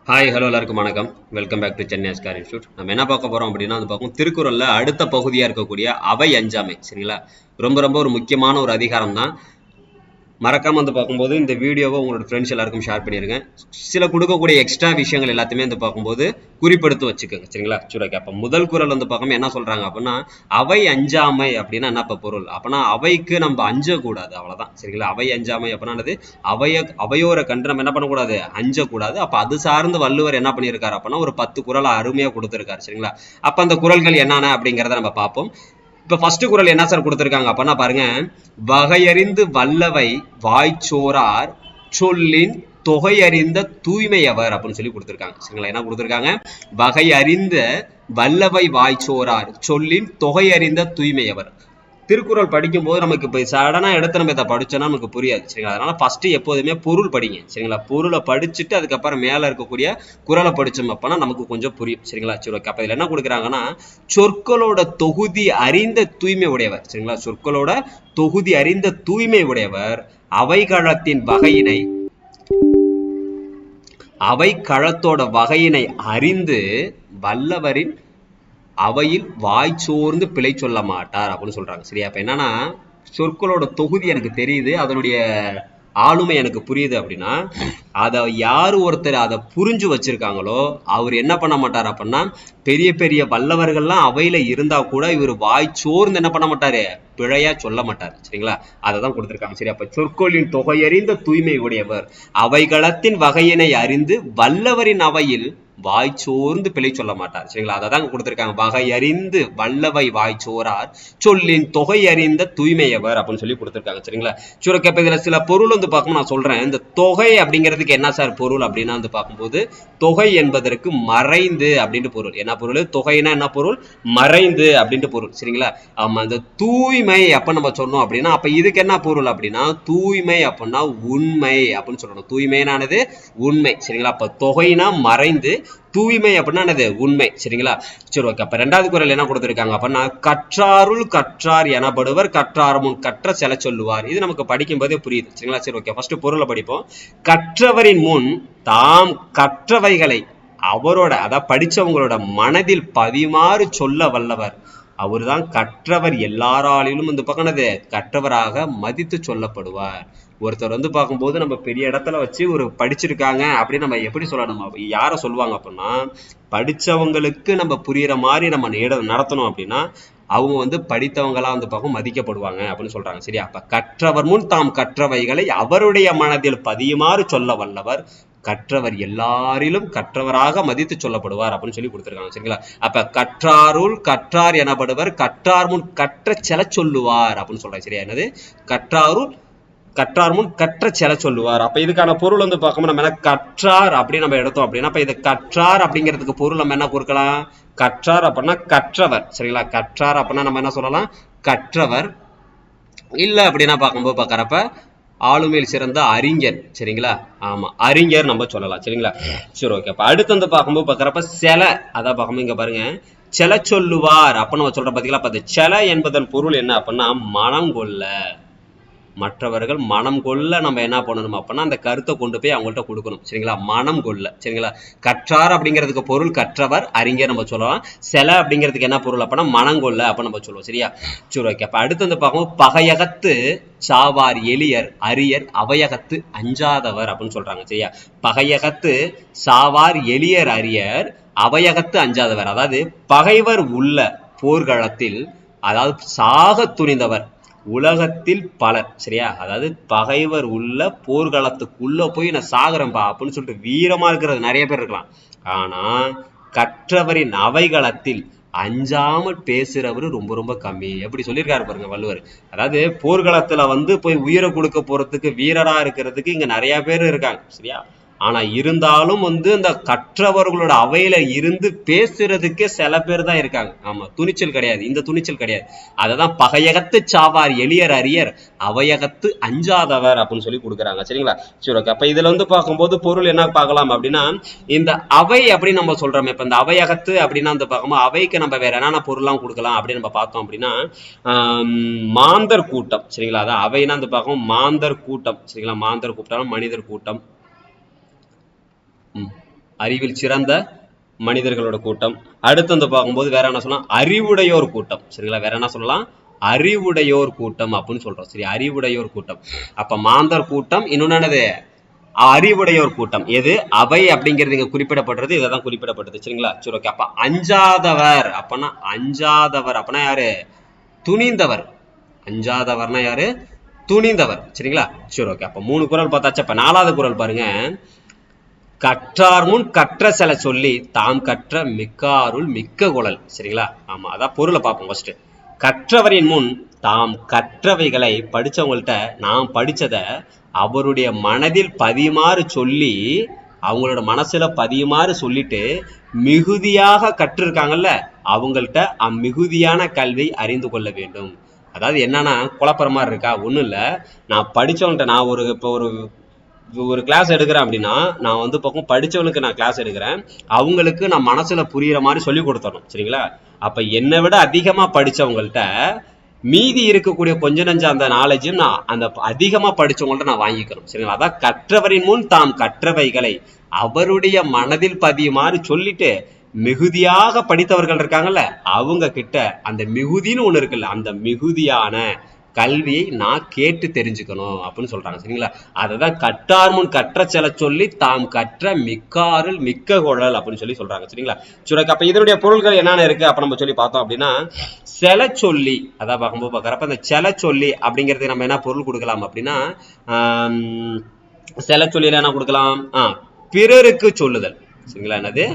Hi hello எல்லாருக்கும் வணக்கம். Welcome back to Chennai எஸ்கார் இன்ஸ்டியூட். நம்ம என்ன பார்க்க போறோம் அப்படின்னா வந்து பார்க்கும் திருக்குறள்ல அடுத்த பகுதியா இருக்கக்கூடிய அவை அஞ்சாமை. சரிங்களா? ரொம்ப ரொம்ப ஒரு முக்கியமான ஒரு அதிகாரம் தான். மறக்காம வந்து பார்க்கும்போது இந்த வீடியோவை உங்களோட ஃப்ரெண்ட்ஸ் எல்லாருக்கும் ஷேர் பண்ணிருங்க. சில கொடுக்கக்கூடிய எக்ஸ்ட்ரா விஷயங்கள் எல்லாத்தையுமே வந்து பார்க்கும்போது குறிப்பெடுத்து வச்சுக்கோங்க. சரிங்களா? சரி, அப்ப முதல் குறள் வந்து பார்க்கும் என்ன சொல்றாங்க அப்படின்னா அவை அஞ்சாமை அப்படின்னா என்ன பொருள் அப்படின்னா அவைக்கு நம்ம அஞ்சக்கூடாது, அவ்வளவுதான். சரிங்களா? அவை அஞ்சாமை அப்படின்னா அவையோரை கண்டு நம்ம என்ன பண்ணக்கூடாது, அஞ்சக்கூடாது. அப்ப அது சார்ந்து வள்ளுவர் என்ன பண்ணியிருக்காரு அப்படின்னா ஒரு 10 குறளை அருமையா கொடுத்திருக்காரு. சரிங்களா? அப்ப அந்த குறள்கள் என்னென்ன அப்படிங்கிறத நம்ம பார்ப்போம். இப்ப ஃபர்ஸ்ட் குறள் என்ன சார் கொடுத்திருக்காங்க அப்படின்னா பாருங்க, வகையறிந்து வல்லவை வாய்ச்சோரார் சொல்லின் தொகையறிந்த தூய்மையவர் அப்படின்னு சொல்லி கொடுத்திருக்காங்க. சரிங்களா? என்ன கொடுத்திருக்காங்க, வகை அறிந்த வல்லவை வாய்ச்சோரார் சொல்லின் தொகையறிந்த தூய்மையவர். திருக்குறள் படிக்கும் போது நமக்கு இப்போ சடனா எடுத்து நம்ம இதை படிச்சோம்னா நமக்கு புரியாது. சரிங்களா? அதனால ஃபர்ஸ்ட் எப்போதுமே பொருள் படிங்க. சரிங்களா? பொருளை படிச்சுட்டு அதுக்கப்புறம் மேல இருக்கக்கூடிய குறளை படிச்சோம் அப்பனா நமக்கு கொஞ்சம் புரியும். சரிங்களா? சரி, ஓகே. அப்ப இதுல என்ன கொடுக்குறாங்கன்னா சொற்களோட தொகுதி அறிந்த தூய்மை உடையவர். சரிங்களா? சொற்களோட தொகுதி அறிந்த தூய்மை உடையவர் அவைகளத்தின் வகையினை அவைக்களத்தோட வகையினை அறிந்து வல்லவரின் அவையில் வாய் சோர்ந்து பிழை சொல்ல மாட்டார் அப்படின்னு சொல்றாங்க. சரியா? அப்ப என்னன்னா சொற்களோட தொகுதி எனக்கு தெரியுது, அதனுடைய ஆளுமை எனக்கு புரியுது அப்படின்னா அதை யாரு ஒருத்தர் அதை புரிஞ்சு வச்சிருக்காங்களோ அவர் என்ன பண்ண மாட்டார் அப்படின்னா பெரிய பெரிய வல்லவர்கள்லாம் அவையில இருந்தா கூட இவர் வாய் சோர்ந்து என்ன பண்ண மாட்டாரு, பிழையா சொல்ல மாட்டார். சரிங்களா? அதை தான் கொடுத்திருக்காங்க. சரி, அப்ப சொற்களின் தொகையறிந்த தூய்மை உடையவர் அவைகளத்தின் வகையினை அறிந்து வல்லவரின் அவையில் வாய் சோர்ந்து பிழை சொல்ல மாட்டார். சரிங்களா? அதை தான் கொடுத்திருக்காங்க. வகை அறிந்து வல்லவை வாய் சோரார் சொல்லின் தொகை அறிந்த தூய்மையவர் அப்படின்னு சொல்லி கொடுத்திருக்காங்க. சரிங்களா? சுரக்க இதுல சில பொருள் வந்து பார்க்கும் நான் சொல்றேன். இந்த தொகை அப்படிங்கிறதுக்கு என்ன சார் பொருள் அப்படின்னா வந்து பார்க்கும்போது தொகை என்பதற்கு மறைந்து அப்படின்ட்டு பொருள். என்ன பொருள்? தொகைனா என்ன பொருள்? மறைந்து அப்படின்ட்டு பொருள். சரிங்களா? ஆமா, இந்த தூய்மை அப்ப நம்ம சொன்னோம் அப்படின்னா அப்ப இதுக்கு என்ன பொருள் அப்படின்னா தூய்மை அப்படின்னா உண்மை அப்படின்னு சொல்லணும். தூய்மையானது உண்மை. சரிங்களா? அப்ப தொகைனா மறைந்து, தூய்மை அப்படின்னா என்னது, உண்மை. சரிங்களா? சரி, ஓகே. அப்ப ரெண்டாவது குறள் என்ன கொடுத்திருக்காங்க அப்படின்னா கற்றாருள் கற்றார் எனப்படுவர் கற்றார் முன் கற்ற செல சொல்லுவார். இது நமக்கு படிக்கும் போதே புரியுது. சரிங்களா? சரி, ஓகே. ஃபர்ஸ்ட் பொருளை படிப்போம். கற்றவரின் முன் தாம் கற்றவைகளை அவரோட அதாவது படிச்சவங்களோட மனதில் பதிமாறு சொல்ல வல்லவர் அவர்தான் கற்றவர். எல்லாராலும் இந்த பக்கனது கற்றவராக மதித்து சொல்லப்படுவார். ஒருத்தர் வந்து பார்க்கும்போது நம்ம பெரிய இடத்துல வச்சு ஒரு படிச்சிருக்காங்க அப்படின்னு நம்ம எப்படி சொல்லணும், யாரை சொல்லுவாங்க அப்படின்னா படிச்சவங்களுக்கு நம்ம புரியுற மாதிரி நம்ம நடத்தணும் அப்படின்னா அவங்க வந்து படித்தவங்களா வந்து பார்க்கும் மதிக்கப்படுவாங்க அப்படின்னு சொல்றாங்க. சரியா? அப்ப கற்றவர் முன் தாம் கற்றவைகளை அவருடைய மனதில் பதியுமாறு சொல்ல வல்லவர் கற்றவர் எல்லாரிலும் கற்றவராக மதித்து சொல்லப்படுவார் அப்படின்னு சொல்லி கொடுத்திருக்காங்க. சரிங்களா? அப்ப கற்றாருள் கற்றார் எனப்படுவர் கற்றார் முன் கற்ற செல சொல்லுவார் அப்படின்னு சொல்றாங்க. சரியா? என்னது? கற்றாருள் கற்றார் முன் கற்ற செல சொல்லுவார். அப்ப இதுக்கான பொருள் வந்து பார்க்கணும். நம்ம என்ன கற்றார் அப்படின்னு நம்ம எடுத்தோம் அப்படின்னா அப்ப இது கற்றார் அப்படிங்கிறதுக்கு பொருள் நம்ம என்ன கொடுக்கலாம், கற்றார் அப்படின்னா கற்றவர். சரிங்களா? கற்றார் அப்படின்னா நம்ம என்ன சொல்லலாம், கற்றவர். இல்ல அப்படின்னா பார்க்கும்போது பார்க்கறப்ப ஆளுமையில் சிறந்த அறிஞர். சரிங்களா? ஆமா, அறிஞர் நம்ம சொல்லலாம். சரிங்களா? சரி, ஓகே. அப்ப அடுத்து வந்து பார்க்கும்போது பார்க்கறப்ப செல அதான் பார்க்கும்போது இங்க பாருங்க செல சொல்லுவார் அப்படின்னு நம்ம சொல்ற பாத்தீங்களா. அப்ப செல என்பதன் பொருள் என்ன அப்படின்னா மனம் கொள்ள, மற்றவர்கள் மனம் கொள்ள நம்ம என்ன பண்ணணும் அப்படின்னா அந்த கருத்தை கொண்டு போய் அவங்கள்ட்ட கொடுக்கணும். சரிங்களா? மனம் கொள்ள. சரிங்களா? கற்றார் அப்படிங்கிறதுக்கு பொருள் கற்றவர், அறிஞர் நம்ம சொல்லலாம். செல அப்படிங்கிறதுக்கு என்ன பொருள் அப்படின்னா மனங்கொள்ள அப்ப நம்ம சொல்லுவோம். சரியா? சரி, ஓகே. அப்ப அடுத்து வந்து பார்க்கும் பகையகத்து சாவார் எளியர் அரியர் அவையகத்து அஞ்சாதவர் அப்படின்னு சொல்றாங்க. சரியா? பகையகத்து சாவார் எளியர் அரியர் அவையகத்து அஞ்சாதவர். அதாவது பகைவர் உள்ள போர்க்களத்தில் அதாவது சாக துணிந்தவர் உலகத்தில் பலர். சரியா? அதாவது பகைவர் உள்ள போர்க்களத்துக்குள்ள போய் நான் சாகுறேன்பா அப்படின்னு சொல்லிட்டு வீரமா இருக்கிறது நிறைய பேர் இருக்கலாம். ஆனா கற்றவரின் அவைகளத்தில் அஞ்சாமல் பேசுறவரு ரொம்ப ரொம்ப கம்மி. எப்படி சொல்லியிருக்காரு பாருங்க வள்ளுவர். அதாவது போர்க்களத்துல வந்து போய் உயிரை கொடுக்க போறதுக்கு வீரரா இருக்கிறதுக்கு இங்க நிறைய பேர் இருக்காங்க. சரியா? ஆனா இருந்தாலும் வந்து இந்த கற்றவர்களோட அவையில இருந்து பேசுறதுக்கே சில பேர் தான் இருக்காங்க. ஆமா, துணிச்சல் கிடையாது, இந்த துணிச்சல் கிடையாது. அததான் பகையகத்து சாவார் எளியர் அரியர் அவையகத்து அஞ்சாதவர் அப்படின்னு சொல்லி கொடுக்குறாங்க. சரிங்களா? சரி, ஓகே. அப்ப இதுல வந்து பார்க்கும்போது பொருள் என்ன பார்க்கலாம் அப்படின்னா இந்த அவை அப்படின்னு நம்ம சொல்றோம். இப்ப இந்த அவையகத்து அப்படின்னா வந்து பார்க்கும்போது அவைக்கு நம்ம வேற என்னென்ன பொருள்லாம் கொடுக்கலாம் அப்படின்னு நம்ம பார்த்தோம் அப்படின்னா மாந்தர் கூட்டம். சரிங்களா? அதான் அவைன்னா வந்து பார்க்கும் மாந்தர் கூட்டம். சரிங்களா? மாந்தர் கூட்டம் மனிதர் கூட்டம். அறிவில் சிறந்த மனிதர்களோட கூட்டம். அடுத்து வந்து பார்க்கும்போது வேற என்ன சொல்லலாம், அறிவுடையோர் கூட்டம். சரிங்களா, வேற என்ன சொல்லலாம், அறிவுடையோர் கூட்டம் அப்படின்னு சொல்றோம். சரி, அறிவுடையோர் கூட்டம். அப்ப மாந்தர் கூட்டம், இன்னொன்னு அறிவுடையோர் கூட்டம். எது அவை அப்படிங்கிறது இங்க குறிப்பிடப்படுறது, இதான் குறிப்பிடப்பட்டது. சரிங்களா, சரி ஓகே. அப்ப அஞ்சாதவர் அப்பனா யாரு, துணிந்தவர். அஞ்சாதவர்னா யாரு, துணிந்தவர். சரிங்களா, சரி ஓகே. அப்ப 3 குறள் பார்த்தாச்சு. அப்ப 4வது குறள் பாருங்க. கற்றார் முன் கற்ற சில சொல்லி தாம் கற்ற மிக்காருள் மிக்க குழல். சரிங்களா, ஆமா, அதான் பொருளை பார்ப்போம். ஃபர்ஸ்ட், கற்றவரின் முன் தாம் கற்றவைகளை, படிச்சவங்கள்ட்ட நாம் படிச்சத அவருடைய மனதில் பதியுமாறு சொல்லி, அவங்களோட மனசுல பதியுமாறு சொல்லிட்டு மிகுதியாக கற்றிருக்காங்கல்ல அவங்கள்ட்ட அம்மிகுதியான கல்வி அறிந்து கொள்ள வேண்டும். அதாவது என்னன்னா, குழப்பற மாதிரி இருக்கா, ஒன்றும் இல்லை. நான் படித்தவன்ட்ட நான் இப்போ ஒரு கிளாஸ் எடுக்கிறேன் அப்படின்னா, நான் வந்து பக்கம் படித்தவனுக்கு நான் கிளாஸ் எடுக்கிறேன், அவங்களுக்கு நான் மனசில் புரிகிற மாதிரி சொல்லி கொடுத்தணும். சரிங்களா, அப்போ என்னை விட அதிகமாக படித்தவங்கள்ட்ட மீதி இருக்கக்கூடிய கொஞ்ச நஞ்ச அந்த நாலேஜும் நான் அந்த அதிகமாக படித்தவங்கள்ட்ட நான் வாங்கிக்கணும். சரிங்களா, அதான் கற்றவரின் முன் தாம் கற்றவைகளை அவருடைய மனதில் பதியுமாறு சொல்லிட்டு மிகுதியாக படித்தவர்கள் இருக்காங்கல்ல அவங்க கிட்ட அந்த மிகுதின்னு ஒண்ணு இருக்குல்ல, அந்த மிகுதியான கல்வியை நான் கேட்டு தெரிஞ்சுக்கணும் அப்படின்னு சொல்றாங்க. சரிங்களா, அததான் கற்றார் முன் கற்ற செல சொல்லி தாம் கற்ற மிக்காருள் மிக்க குழல் அப்படின்னு சொல்றாங்க. சரிங்களா, சுரக்கு. அப்ப இதனுடைய பொருள்கள் என்னென்ன இருக்கு அப்ப நம்ம சொல்லி பார்த்தோம் அப்படின்னா, செல சொல்லி, அதான் பார்க்கும்போது பார்க்கறப்ப அந்த செல சொல்லி அப்படிங்கிறதுக்கு நம்ம என்ன பொருள் கொடுக்கலாம் அப்படின்னா, செல சொல்லியில என்ன கொடுக்கலாம், பிறருக்கு சொல்லுதல். சரிங்களா, என்னது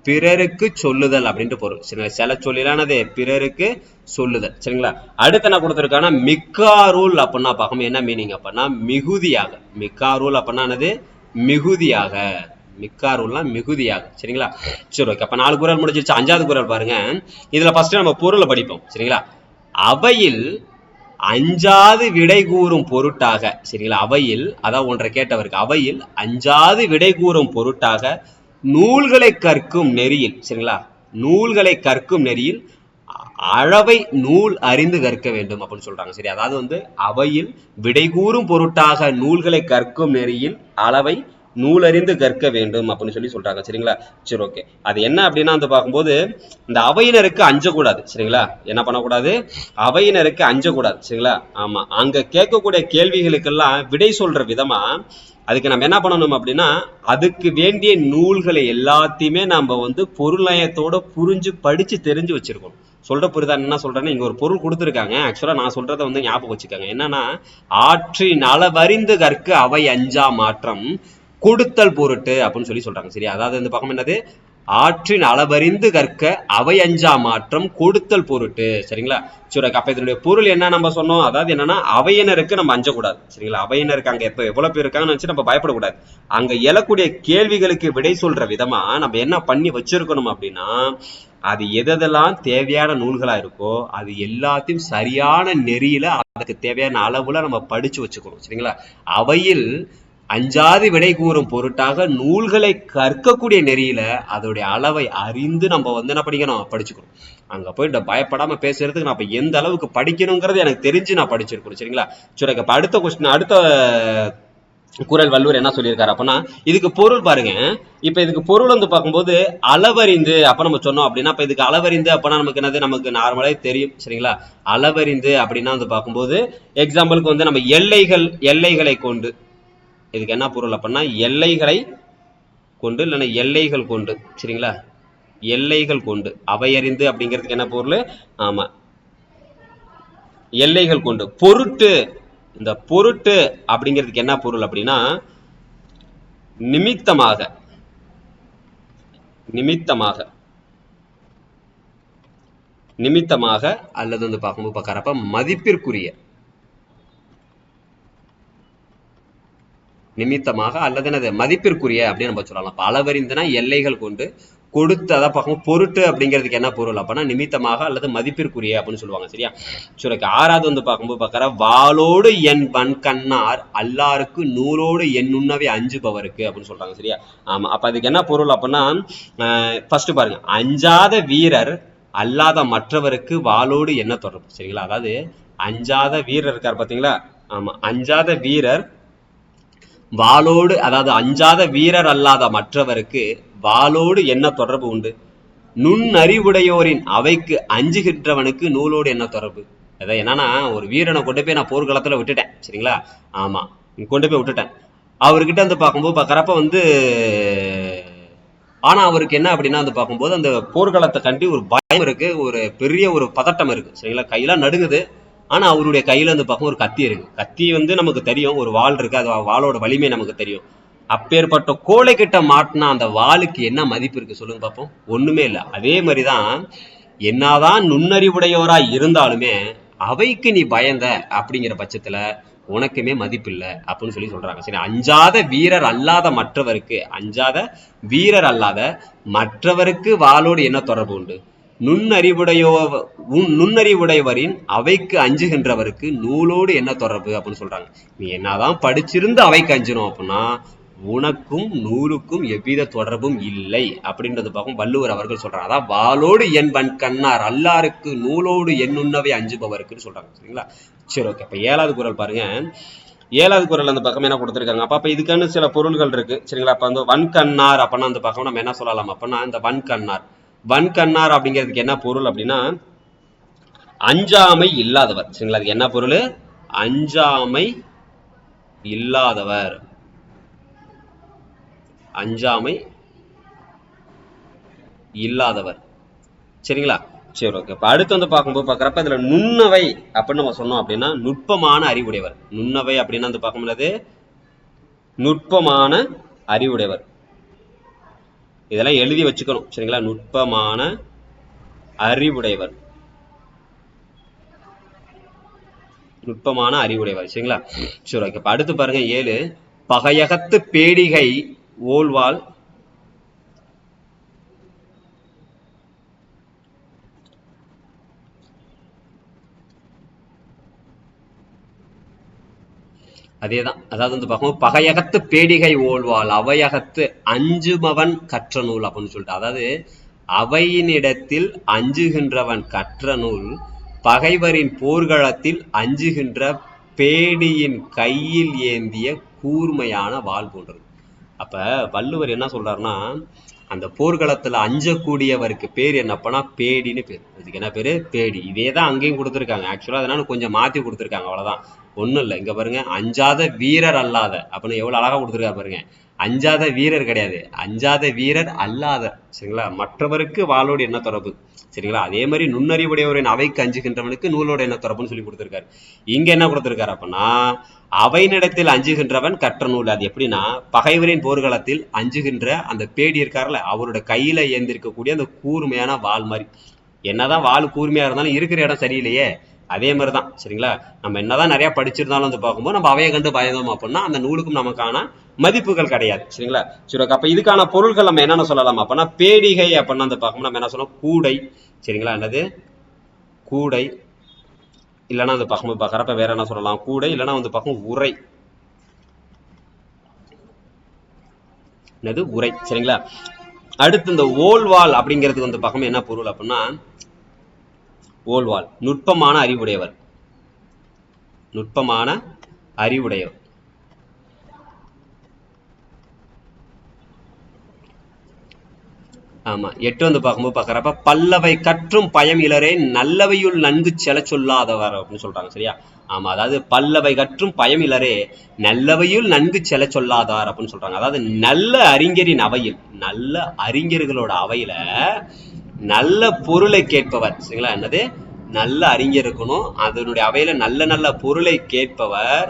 பிறருக்கு சொல்லுதல் அப்படின்ட்டு பொருள். சரிங்களா, சில சொல்லிலானது பிறருக்கு சொல்லுதல். சரிங்களா, அடுத்து என்ன கொடுத்துருக்காங்கன்னா மிக்காருள் அப்படின்னா பார்க்கணும் என்ன மீனிங் அப்படின்னா மிகுதியாக. மிக்காருள் அப்படின்னா என்னது, மிகுதியாக. மிக்காருள்னா மிகுதியாக. சரிங்களா, சரி ஓகே. அப்ப 4 குறள் முடிஞ்சிருச்சு. 5வது குறள் பாருங்க. இதுல ஃபர்ஸ்ட் நம்ம பொருளை படிப்போம். சரிங்களா, அவையில் அஞ்சாது விடை கூறும் பொருட்டாக. சரிங்களா, அவையில் அதான் ஒன்றை கேட்டவருக்கு, அவையில் அஞ்சாது விடை கூறும் பொருட்டாக நூல்களை கற்கும் நெறியில். சரிங்களா, நூல்களை கற்கும் நெறியில் அளவை நூல் அறிந்து கற்க வேண்டும் அப்படின்னு சொல்றாங்க. சரி, அதாவது வந்து அவையில் விடை கூறும் பொருட்டாக நூல்களை கற்கும் நெறியில் அளவை நூல் அறிந்து கற்க வேண்டும் அப்படின்னு சொல்றாங்க. சரிங்களா, சரி ஓகே. அது என்ன அப்படின்னா வந்து பார்க்கும்போது இந்த அவையினருக்கு அஞ்சக்கூடாது. சரிங்களா, என்ன பண்ணக்கூடாது, அவையினருக்கு அஞ்சக்கூடாது. சரிங்களா, ஆமா, அங்க கேட்கக்கூடிய கேள்விகளுக்கெல்லாம் விடை சொல்ற விதமா அதுக்கு நம்ம என்ன பண்ணணும் அப்படின்னா, அதுக்கு வேண்டிய நூல்களை எல்லாத்தையுமே நம்ம வந்து பொருளயத்தோட புரிஞ்சு படிச்சு தெரிஞ்சு வச்சிருக்கணும். சொல்ற புரிதா என்ன சொல்றேன்னா, இங்க ஒரு பொருள் கொடுத்துருக்காங்க. ஆக்சுவலா நான் சொல்றதை வந்து ஞாபகம் வச்சுக்காங்க. என்னன்னா, ஆற்றின் அளவறிந்து கற்க அவை அஞ்சா மாற்றம் கொடுத்தல் பொருட்டு அப்படின்னு சொல்றாங்க. சரி, அதாவது இந்த பக்கம் என்னது, ஆற்றின் அளவறிந்து கற்க அவை அஞ்சா மாற்றம் கொடுத்தல் பொருட்டு. சரிங்களா, சரி. அப்ப இதனுடைய பொருள் என்ன நம்ம சொன்னோம், அதாவது என்னன்னா அவையினருக்கு நம்ம அஞ்சக்கூடாது. சரிங்களா, அவையினருக்கு அங்க எப்ப எவ்வளவு பேர் இருக்காங்கன்னு நினைச்சு நம்ம பயப்படக்கூடாது. அங்க எழக்கூடிய கேள்விகளுக்கு விடை சொல்ற விதமா நம்ம என்ன பண்ணி வச்சிருக்கணும் அப்படின்னா, அது எதெல்லாம் தேவையான நூல்களா இருக்கோ அது எல்லாத்தையும் சரியான நெறியில அதுக்கு தேவையான அளவுல நம்ம படிச்சு வச்சுக்கணும். சரிங்களா, அவையில் அஞ்சாது விடை கூறும் பொருட்டாக நூல்களை கற்கக்கூடிய நெறியில அதோடைய அளவை அறிந்து நம்ம வந்து என்ன படிக்கணும், படிச்சுக்கணும். அங்க போயிட்டு பயப்படாம பேசுறதுக்கு நான் எந்த அளவுக்கு படிக்கணுங்கிறது எனக்கு தெரிஞ்சு நான் படிச்சிருக்கணும். சரிங்களா, சரி. அப்ப அடுத்த கொஸ்டின், அடுத்த குறள் வள்ளுவர் என்ன சொல்லியிருக்காரு அப்படின்னா, இதுக்கு பொருள் பாருங்க. இப்ப இதுக்கு பொருள் வந்து பார்க்கும்போது அளவறிந்து அப்ப நம்ம சொன்னோம் அப்படின்னா, இப்ப இதுக்கு அளவறிந்து அப்படின்னா நமக்கு என்னது, நமக்கு நார்மலாக தெரியும். சரிங்களா, அளவறிந்து அப்படின்னா வந்து பார்க்கும்போது எக்ஸாம்பிளுக்கு வந்து நம்ம எல்லைகளை கொண்டு, இதுக்கு என்ன பொருள் அப்படின்னா எல்லைகளை கொண்டு இல்லைன்னா எல்லைகள் கொண்டு. சரிங்களா, எல்லைகள் கொண்டு. அவையறிந்து அப்படிங்கிறதுக்கு என்ன பொருள், ஆமா எல்லைகள் கொண்டு. பொருட்டு, இந்த பொருட்டு அப்படிங்கிறதுக்கு என்ன பொருள் அப்படின்னா நிமித்தமாக. நிமித்தமாக நிமித்தமாக அல்லது வந்து பார்க்கும்போது பார்க்கறப்ப மதிப்பிற்குரிய. நிமித்தமாக அல்லது என்னது மதிப்பிற்குரிய அப்படின்னு நம்ம சொல்லலாம். அளவறிந்துனா எல்லைகள் கொண்டு, கொடுத்து அதை பார்க்கும் பொருட்டு அப்படிங்கிறதுக்கு என்ன பொருள் அப்படின்னா நிமித்தமாக அல்லது மதிப்பிற்குரிய அப்படின்னு சொல்லுவாங்க. சரியா, சரி. 6வது வந்து பார்க்கும்போது பார்க்கற வாளோடு என் வன்கண்ணார் அல்லாருக்கு நூலோடு என் உண்ணவே அஞ்சுபவருக்கு அப்படின்னு சொல்றாங்க. சரியா, ஆமா. அப்ப அதுக்கு என்ன பொருள் அப்படின்னா, ஃபர்ஸ்ட் பாருங்க, அஞ்சாத வீரர் அல்லாத மற்றவருக்கு வாளோடு என்ன தொடர்பு. சரிங்களா, அதாவது அஞ்சாத வீரர் இருக்கார் பாத்தீங்களா, ஆமா, அஞ்சாத வீரர் வாளோடு, அதாவது அஞ்சாத வீரர் அல்லாத மற்றவருக்கு வாளோடு என்ன தொடர்பு உண்டு? நுண்ணறிவுடையோரின் அவைக்கு அஞ்சுகின்றவனுக்கு நூலோடு என்ன தொடர்பு? அதான் என்னன்னா, ஒரு வீரனை கொண்டு போய் நான் போர்க்களத்துல விட்டுட்டேன், சரிங்களா? ஆமா, கொண்டு போய் விட்டுட்டேன். அவர்கிட்ட வந்து பார்க்கும்போது பார்க்கறப்ப ஆனா அவருக்கு என்ன அப்படின்னா வந்து பார்க்கும்போது அந்த போர்க்களத்தை கண்டி ஒரு பயம் இருக்கு, ஒரு பெரிய ஒரு பதட்டம் இருக்கு, சரிங்களா? கையெல்லாம் நடுங்குது. ஆனா அவருடைய கையில வந்து பார்க்கும் ஒரு கத்தி இருக்கு. கத்தி நமக்கு தெரியும், ஒரு வாள் இருக்கு, அது வாளோட வலிமை நமக்கு தெரியும். அப்பேற்பட்ட கோழை கிட்ட மாட்டினா அந்த வாளுக்கு என்ன மதிப்பு இருக்கு சொல்லுங்க பார்ப்போம்? ஒண்ணுமே இல்லை. அதே மாதிரிதான் என்னதான் நுண்ணறிவுடையவராய் இருந்தாலுமே அவைக்கு நீ பயந்த அப்படிங்கிற பட்சத்துல உனக்குமே மதிப்பு இல்லை அப்படின்னு சொல்றாங்க. சரி, அஞ்சாத வீரர் அல்லாத மற்றவருக்கு வாளோடு என்ன தொடர்பு உண்டு? நுண்ணறிவுடையவரின் அவைக்கு அஞ்சுகின்றவருக்கு நூலோடு என்ன தொடர்பு அப்படின்னு சொல்றாங்க. நீ என்னதான் படிச்சிருந்து அவைக்கு அஞ்சணும் அப்படின்னா உனக்கும் நூலுக்கும் எவ்வித தொடர்பும் இல்லை அப்படின்றது பார்க்கும் வள்ளுவர் அவர்கள் சொல்றாங்க. அதான் வாளோடு என் வன் கண்ணார் அல்லாருக்கு நூலோடு என்னுண்ணவை அஞ்சுபவருக்குன்னு சொல்றாங்க, சரிங்களா? சரி, ஓகே. அப்ப 7வது குறள் பாருங்க. 7வது குறள் அந்த பக்கம் என்ன கொடுத்துருக்காங்க? அப்ப இதுக்கான சில பொருள்கள் இருக்கு, சரிங்களா? அப்ப அந்த வன்கண்ணார் அப்படின்னா அந்த பக்கம் நம்ம என்ன சொல்லலாம் அப்படின்னா, இந்த வன்கண்ணார் அப்படிங்கிறதுக்கு என்ன பொருள் அப்படின்னா அஞ்சாமை இல்லாதவர், சரிங்களா? அதுக்கு என்ன பொருள்? அஞ்சாமை இல்லாதவர், அஞ்சாமை இல்லாதவர், சரிங்களா? சரி, ஓகே. இப்ப அடுத்து வந்து பார்க்கும்போது பார்க்கறப்ப இதுல நுண்ணவை அப்படின்னு நம்ம சொன்னோம் அப்படின்னா நுட்பமான அறிவுடையவர். நுண்ணவை அப்படின்னு வந்து பார்க்க முடியாது, நுட்பமான அறிவுடையவர். இதெல்லாம் எழுதி வச்சுக்கணும், சரிங்களா? நுட்பமான அறிவுடையவர், நுட்பமான அறிவுடையவர், சரிங்களா? சரி, ஓகே. இப்ப அடுத்து பாருங்க 7, பகையகத்து பேடிகை ஓல்வாள் அதேதான். அதாவது வந்து பார்க்கும்போது பகையகத்து பேடிகை ஓல்வாள் அவையகத்து அஞ்சுமவன் கற்ற நூல் அப்படின்னு சொல்லிட்டு, அதாவது அவையினிடத்தில் அஞ்சுகின்றவன் கற்ற நூல் பகைவரின் போர்க்களத்தில் அஞ்சுகின்ற பேடியின் கையில் ஏந்திய கூர்மையான வாள் போன்றது. அப்ப வள்ளுவர் என்ன சொல்றாருன்னா, அந்த போர்க்களத்துல அஞ்சக்கூடியவருக்கு பேர் என்னப்பனா பேடின்னு பேர். இதுக்கு என்ன பேரு? பேடி. இதேதான் அங்கேயும் கொடுத்துருக்காங்க. ஆக்சுவலா அதனால கொஞ்சம் மாத்தி கொடுத்துருக்காங்க, அவ்வளவுதான். ஒண்ணும் இல்லை. இங்க பாருங்க, அஞ்சாத வீரர் அல்லாத அப்படின்னு எவ்வளவு அழகா கொடுத்துருக்காரு பாருங்க. அஞ்சாத வீரர் கிடையாது, அஞ்சாத வீரர் அல்லாத, சரிங்களா? மற்றவருக்கு வாளோடு என்ன தொடர்பு, சரிங்களா? அதே மாதிரி நுண்ணறிவுடையவரின் அவைக்கு அஞ்சுகின்றவனுக்கு நூலோட என்ன தொடர்புன்னு சொல்லி கொடுத்திருக்காரு. இங்க என்ன கொடுத்திருக்காரு அப்படின்னா அவையினிடத்தில் அஞ்சுகின்றவன் கற்ற நூல். அது எப்படின்னா பகைவரின் போர்க்களத்தில் அஞ்சுகின்ற அந்த பேடி இருக்காருல்ல, அவரோட கையில ஏந்திருக்கக்கூடிய அந்த கூர்மையான வாள் மாதிரி. என்னதான் வாள் கூர்மையா இருந்தாலும் இருக்கிற இடம் சரியில்லையே, அதே மாதிரிதான், சரிங்களா? நம்ம என்னதான் நிறைய படிச்சிருந்தாலும் வந்து பார்க்கும்போது நம்ம அவையை கண்டு பயந்தோம் அப்படின்னா அந்த நூலுக்கும் நமக்கான மதிப்புகள் கிடையாது, சரிங்களா? சரி, அப்ப இதுக்கான பொருள்கள் நம்ம என்னென்ன சொல்லலாம் அப்படின்னா பேடிகை அப்படின்னா வந்து பார்க்கும்போது நம்ம என்ன சொல்லலாம்? கூடை, சரிங்களா? என்னது? கூடை. இல்லைன்னா வந்து பார்க்கும்போது பார்க்கறப்ப வேற என்ன சொல்லலாம்? கூடை, இல்லைன்னா வந்து பார்க்கும் உரை. என்னது? உரை, சரிங்களா? அடுத்து இந்த ஓல்வாள் அப்படிங்கிறதுக்கு வந்து பார்க்கும்போது என்ன பொருள் அப்படின்னா ஓல்வாள் நுட்பமான அறிவுடையவர், நுட்பமான அறிவுடையவர். ஆமா. 8 வந்து பார்க்கும்போது பார்க்கறப்ப பல்லவை கற்றும் பயம் இலரே நல்லவையுள் நன்கு செல சொல்லாதவர் அப்படின்னு சொல்றாங்க, சரியா? ஆமா, அதாவது பல்லவை கற்றும் பயம் இலரே நல்லவையுள் நன்கு செல சொல்லாதார் அப்படின்னு சொல்றாங்க. அதாவது நல்ல அறிஞரின் அவையில், நல்ல அறிஞர்களோட அவையில நல்ல பொருளை கேட்பவர், சரிங்களா? என்னது? நல்ல அறிஞர் இருக்கணும், அதனுடைய அவையில நல்ல நல்ல பொருளை கேட்பவர்,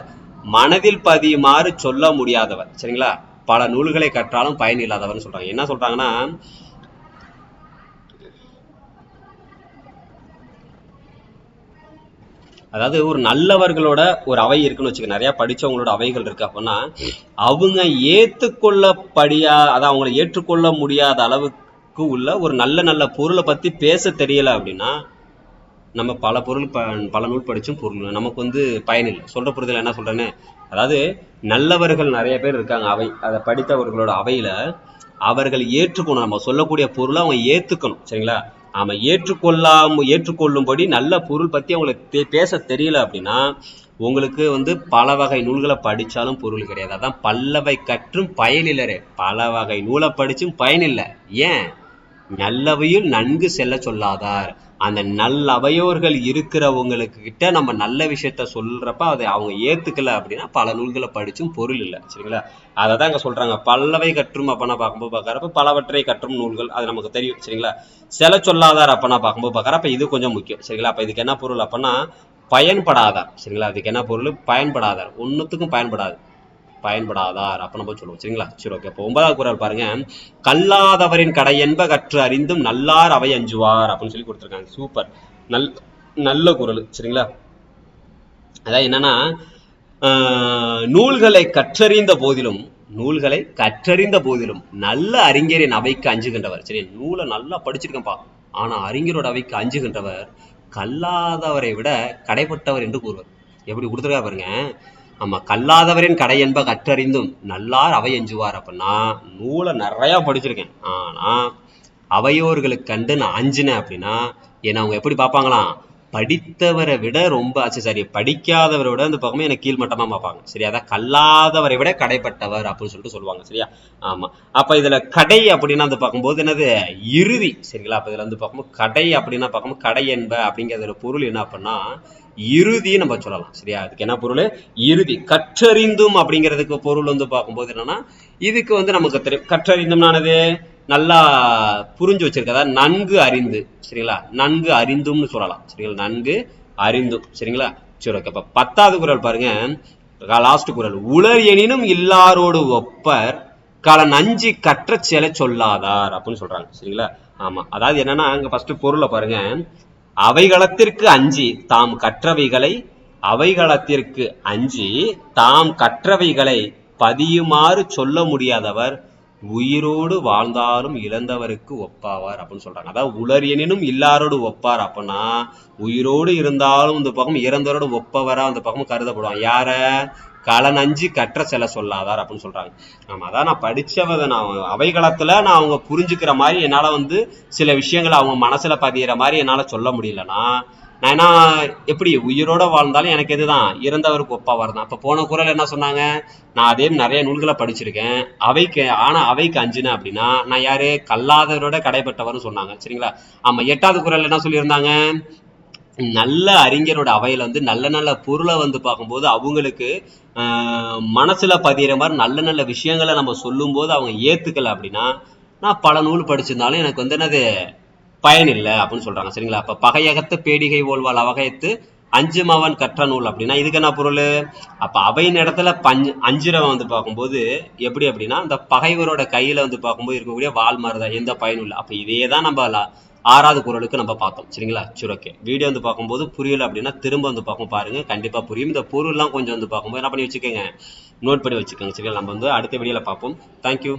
மனதில் பதியுமாறு சொல்ல முடியாதவர், சரிங்களா? பல நூல்களை கற்றாலும் பயன் இல்லாதவர் சொல்றாங்க. என்ன சொல்றாங்கன்னா அதாவது ஒரு நல்லவர்களோட ஒரு அவை இருக்குன்னு வச்சுக்க, நிறைய படிச்சவங்களோட அவைகள் இருக்கு அப்படின்னா அவங்க அதான் அவங்களை ஏற்றுக்கொள்ள முடியாத அளவுக்கு உள்ள ஒரு நல்ல நல்ல பொருளை பத்தி பேச தெரியல அப்படின்னா நம்ம பல நூல் படிச்சும் பொருள் நமக்கு வந்து பயனில்லை. சொல்ற புரிதல் என்ன சொல்றேன்னு, அதாவது நல்லவர்கள் நிறைய பேர் இருக்காங்க, அவை அதை படித்தவர்களோட அவையில அவர்கள் ஏற்றுக்கணும், நம்ம சொல்லக்கூடிய பொருளை அவங்க ஏத்துக்கணும், சரிங்களா? ஆமா ஏற்றுக்கொள்ளும்படி நல்ல பொருள் பத்தி அவங்களுக்கு பேச தெரியல அப்படின்னா உங்களுக்கு வந்து பல வகை நூல்களை படிச்சாலும் பொருள் கிடையாது. அதான் பல்லவை கற்றும் பயனில்லரே. பல வகை நூலை படிச்சும் பயனில்லை. ஏன்? நல்லவையில் நன்கு செல்ல சொல்லாதார். அந்த நல்லவையோர்கள் இருக்கிறவங்களுக்கு கிட்ட நம்ம நல்ல விஷயத்த சொல்றப்ப அதை அவங்க ஏத்துக்கல அப்படின்னா பல நூல்களை படிச்சும் பொருள் இல்லை. சரிங்களா? அதை தான் இங்க சொல்றாங்க. பல்லவை கற்றும் அப்பனா பார்க்கும்போது பார்க்கறப்ப பலவற்றை கற்றும் நூல்கள், அது நமக்கு தெரியும். சரிங்களா? செல சொல்லாதார் அப்பனா பார்க்கும்போது பார்க்கறப்ப இது கொஞ்சம் முக்கியம். சரிங்களா? அப்ப இதுக்கு என்ன பொருள் அப்பனா பயன்படாதார். சரிங்களா? அதுக்கு என்ன பொருள்? பயன்படாதார். ஒன்னுத்துக்கும் பயன்படாதார் அப்ப நம்ம சொல்லுவோம். சரிங்களா? சரி, ஓகே. அப்போ 9வது குறள் பாருங்க. கல்லாதவரின் கடை என்ப கற்று அறிந்தும் நல்லார் அவை அஞ்சுவார் அப்படின்னு சொல்லி கொடுத்துருக்காங்க. சூப்பர், நல்ல குறள். சரிங்களா? அதாவது என்னன்னா, நூல்களை கற்றறிந்த போதிலும் நல்ல அறிஞரின் அவைக்கு அஞ்சுகின்றவர். சரி, நூலை நல்லா படிச்சிருக்கேன்ப்பா, ஆனா அறிஞரோட அவைக்கு அஞ்சுகின்றவர் கல்லாதவரை விட கடைப்பட்டவர் என்று கூறுவர். எப்படி கொடுத்துருக்கா பாருங்க. ஆமா, கல்லாதவரின் கடை என்ப கற்றறிந்தும் நல்லார் அவை அஞ்சுவார். அப்படின்னா நூலை நிறைய படிச்சிருக்கேன், ஆனா அவையோர்களுக்கு கண்டு நான் அஞ்சினேன் அப்படின்னா என்ன அவங்க எப்படி பார்ப்பாங்களாம்? படித்தவரை விட ரொம்ப படிக்காதவரை விட அந்த பக்கமே எனக்கு கீழ்மட்டமா பார்ப்பாங்க. சரியா? அதான் கல்லாதவரை விட கடைப்பட்டவர் அப்படின்னு சொல்லிட்டு சொல்லுவாங்க. சரியா? ஆமா. அப்ப இதுல கடை அப்படின்னா அந்த பார்க்கும்போது என்னது? இறுதி. சரிங்களா? அப்ப இதுல வந்து பார்க்கும்போது கடை அப்படின்னா பார்க்கும்போது கடை என்ப அப்படிங்கிறதுல பொருள் என்ன அப்படின்னா இறுதி நம்ம சொல்லலாம். சரியா? அதுக்கு என்ன பொருள்? இறுதி. கற்றறிந்தும் அப்படிங்கிறதுக்கு பொருள் வந்து பார்க்கும்போது என்னன்னா இதுக்கு வந்து நமக்கு தெரியும். கற்றறிந்தும்னானது நல்லா புரிஞ்சு வச்சிருக்கதா, நன்கு அறிந்து. சரிங்களா? நன்கு அறிந்தும்னு சொல்லலாம். சரிங்களா? நன்கு அறிந்தும். சரிங்களா? சரி, ஓகே. அப்ப 10வது குறள் பாருங்க, லாஸ்ட் குறள். உலர் எனினும் இல்லாரோடு ஒப்பர் கள நஞ்சி கற்ற செல சொல்லாதார் அப்படின்னு சொல்றாங்க. சரிங்களா? ஆமா, அதாவது என்னன்னா அங்க ஃபர்ஸ்ட் பொருளை பாருங்க. அவைகளத்திற்கு அஞ்சி தாம் கற்றவைகளை பதியுமாறு சொல்ல முடியாதவர் உயிரோடு வாழ்ந்தாலும் இழந்தவருக்கு ஒப்பாவார் அப்படின்னு சொல்றாங்க. அதாவது உலர் எனினும் இல்லாரோடு ஒப்பார் அப்படின்னா உயிரோடு இருந்தாலும் இந்த பக்கம் இறந்தவரோடு ஒப்பவரா அந்த பக்கம் கருதப்படுவான். யார? களனஞ்சு கற்ற செல சொல்லாதார் அப்படின்னு சொல்றாங்க. ஆமா, அதான் நான் படிச்சவதை நான் அவைகளத்துல நான் அவங்க புரிஞ்சுக்கிற மாதிரி என்னால வந்து சில விஷயங்களை அவங்க மனசுல பதிகிற மாதிரி என்னால சொல்ல முடியலன்னா நான் என்ன எப்படி உயிரோட வாழ்ந்தாலும் எனக்கு எதுதான்? இறந்தவருக்கு ஒப்பாவார் தான். அப்ப போன குறள் என்ன சொன்னாங்க? நான் அதே நிறைய நூல்களை படிச்சிருக்கேன், அவைக்கு அஞ்சுனேன் அப்படின்னா நான் யாரு? கல்லாதவரோட கடைப்பட்டவர்னு சொன்னாங்க. சரிங்களா? ஆமா, 8வது குறள் என்ன சொல்லியிருந்தாங்க? நல்ல அறிஞரோட அவையில வந்து நல்ல நல்ல பொருளை வந்து பார்க்கும்போது அவங்களுக்கு மனசுல பதிகிற மாதிரி நல்ல நல்ல விஷயங்களை நம்ம சொல்லும் போது அவங்க ஏத்துக்கல அப்படின்னா நான் பல நூல் படிச்சிருந்தாலும் எனக்கு வந்து என்னது? பயன் இல்லை அப்படின்னு சொல்றாங்க. சரிங்களா? அப்ப பகையகத்து பேடிகை ஓல்வாள் அவகையத்து அஞ்சுமவன் கற்ற நூல் அப்படின்னா இதுக்கு என்ன பொருள்? அப்ப அவையின் இடத்துல அஞ்சுரவன் வந்து பார்க்கும்போது எப்படி அப்படின்னா அந்த பகைவரோட கையில வந்து பார்க்கும்போது இருக்கக்கூடிய வால் மாதிரிதான், எந்த பயனும் இல்லை. அப்ப இதே தான் நம்ம 6வது குறளுக்கு நம்ம பார்த்தோம். சரிங்களா? சரி, ஓகே. வீடியோ வந்து பார்க்கும்போது புரியல அப்படின்னா திரும்ப வந்து பார்க்கும் பாருங்க, கண்டிப்பா புரியும். இந்த பொருள்லாம் கொஞ்சம் வந்து பார்க்கும்போது என்ன பண்ணி வச்சுக்கோங்க, நோட் பண்ணி வச்சுக்கோங்க. சரிங்களா? நம்ம வந்து அடுத்த வீடியோல பார்ப்போம். தேங்க்யூ.